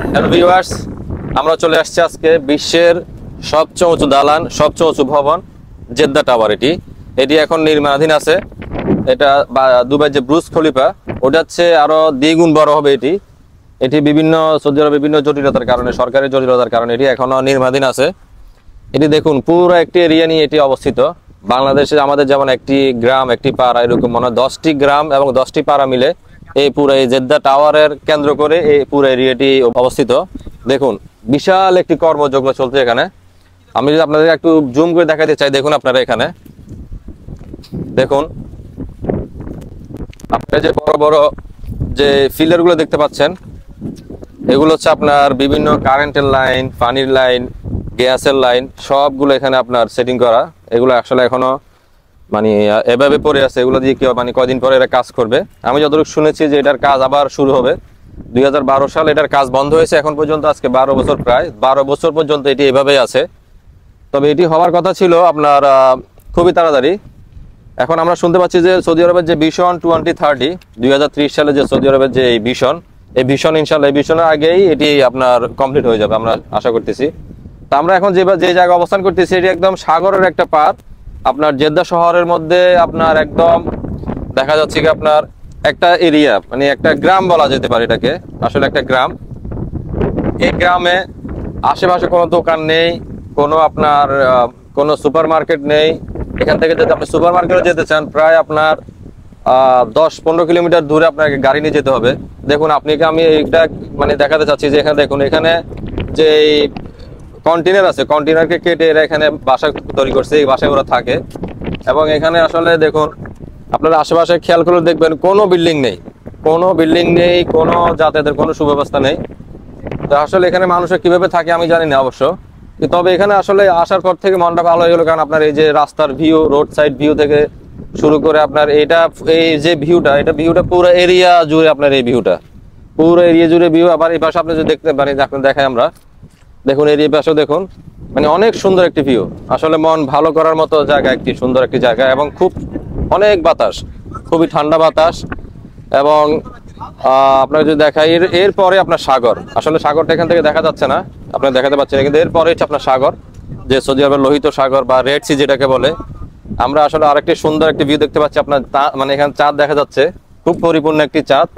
Hello viewers, আমরা চলে আসছি আজকে বিশ্বের সবচেয়ে উঁচু দালান, সবচেয়ে উঁচু ভবন জেদ্দা টাওয়ার। এটি এখন নির্মাণাধীন আছে। এটা দুবাই যে ব্রুজ খলিফা, ওটা হচ্ছে আরো দ্বিগুণ বড় হবে। এটি বিভিন্ন সৌদি আরবের বিভিন্ন জটিলতার কারণে, সরকারি জটিলতার কারণে এটি এখনো নির্মাণাধীন আছে। এটি দেখুন, পুরো একটি এরিয়া নিয়ে এটি অবস্থিত। বাংলাদেশে আমাদের যেমন একটি গ্রাম, একটি পাড়া, এরকম মনে হয় 10টি গ্রাম এবং 10টি পাড়া মিলে এই পুরো এই জেদ্দা টাওয়ারের কেন্দ্র করে এই পুরো এরিয়াটি অবস্থিত। দেখুন, বিশাল একটি কর্মযজ্ঞ চলছে এখানে। আমি যদি আপনাদের একটু জুম করে দেখাতে চাই, দেখুন আপনারা এখানে দেখুন, আপনারা যে বড় বড় যে ফিলার গুলো দেখতে পাচ্ছেন, এগুলো হচ্ছে আপনার বিভিন্ন কারেন্টের লাইন, পানির লাইন, গ্যাসের লাইন, সবগুলো এখানে আপনার সেটিং করা। এগুলো আসলে এখনো মানে এভাবে পড়ে আছে। এগুলো দিয়ে কেউ মানে কয়দিন পরে এরা কাজ করবে। আমি যতটুকু শুনেছি যে এটার কাজ আবার শুরু হবে। 2012 সালে এটার কাজ বন্ধ হয়েছে, এখন পর্যন্ত আজকে 12 বছর, প্রায় 12 বছর পর্যন্ত এটি এভাবেই আছে। তবে এটি হওয়ার কথা ছিল আপনার খুবই তাড়াতাড়ি। এখন আমরা শুনতে পাচ্ছি যে সৌদি আরবের যে ভিশন 2030, 2030 সালে যে সৌদি আরবের যে এই ভিশন ইনশাল্লাহ এই ভিশনের আগেই এটি আপনার কমপ্লিট হয়ে যাবে, আমরা আশা করতেছি। তা আমরা এখন যে জায়গায় অবস্থান করতেছি, এটি একদম সাগরের একটা পার। আপনার জেদ্দা শহরের মধ্যে আপনার একদম দেখা যাচ্ছে কি আপনার একটা এরিয়া, মানে একটা গ্রাম বলা যেতে পারে এটাকে, আসলে একটা গ্রাম। এই গ্রামে আশেপাশে কোনো দোকান নেই, কোনো আপনার কোনো সুপার মার্কেট নেই। এখান থেকে যদি আপনি সুপার মার্কেটে যেতে চান, প্রায় আপনার 10-15 কিলোমিটার দূরে আপনাকে গাড়ি নিয়ে যেতে হবে। দেখুন, আমি এইটা মানে দেখাতে চাচ্ছি যে এখানে দেখুন, এখানে যে কন্টেনার আছে, কন্টেনারকে কেটে এরা এখানে বাসা তৈরি করছে, এই বাসায় ওরা থাকে। এবং এখানে আসলে দেখুন, আপনারা আশেপাশে খেয়াল করে দেখবেন কোনো বিল্ডিং নেই, কোনো যাতায়াতের কোনো সুব্যবস্থা নেই। তো আসলে এখানে মানুষের কিভাবে থাকে আমি জানি না অবশ্য। তবে এখানে আসলে আসার পর থেকে মনটা ভালো হয়ে গেল, কারণ আপনার এই যে রাস্তার ভিউ, রোড সাইড ভিউ থেকে শুরু করে আপনার এই যে ভিউটা, ভিউটা পুরো এরিয়া জুড়ে, আপনার এই ভিউটা পুরো এরিয়া জুড়ে ভিউ। আবার এই পাশে আপনি যদি দেখতে পারেন, দেখাই আমরা, দেখুন এই পাশেও দেখুন, মানে অনেক সুন্দর একটি ভিউ। আসলে মন ভালো করার মতো জায়গা, একটি সুন্দর একটি জায়গা। এবং খুব অনেক বাতাস, খুবই ঠান্ডা বাতাস। এবং আপনাকে যদি দেখাই, এরপরে আপনার সাগর, আসলে সাগরটা এখান থেকে দেখা যাচ্ছে না, আপনার দেখাতে পাচ্ছেন না, কিন্তু এরপরে হচ্ছে আপনার সাগর, যে সৌদি আরবের লোহিত সাগর বা রেড সি যেটাকে বলে। আমরা আসলে আরেকটি সুন্দর একটি ভিউ দেখতে পাচ্ছি আপনার, মানে এখানে চাঁদ দেখা যাচ্ছে, খুব পরিপূর্ণ একটি চাঁদ।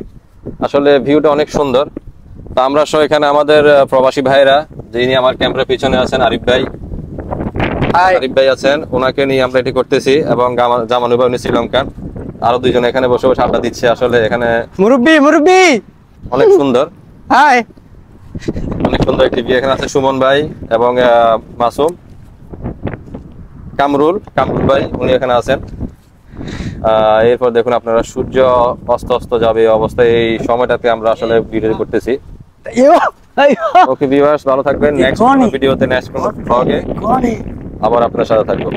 আসলে ভিউটা অনেক সুন্দর। তা আমরা সব এখানে আমাদের প্রবাসী ভাইরা, যিনি আমার ক্যামেরার পিছনে আছেন, আরিফ ভাই আছেন, ওনাকে নিয়ে আমরা এটি করতেছি। এবং জামানু ভাই, উনি শ্রীলঙ্কান, আরো দুইজন এখানে বসে বসে আড্ডা দিচ্ছে। আসলে এখানে মুরব্বি অনেক সুন্দর, অনেক সুন্দর একটি ভিউ। এখানে আছে সুমন ভাই এবং মাসুম, কামরুল ভাই, উনি এখানে আছেন। এরপর দেখুন আপনারা, সূর্য অস্ত যাবে এই অবস্থায়, এই সময়টাতে আমরা আসলে ভিডিও করতেছি। ওকে ভিউয়ার্স, ভালো থাকবেন। নেক্সট ভিডিওতে, নেক্সট কোনো ব্লগে আবার আপনার সাথে থাকবো।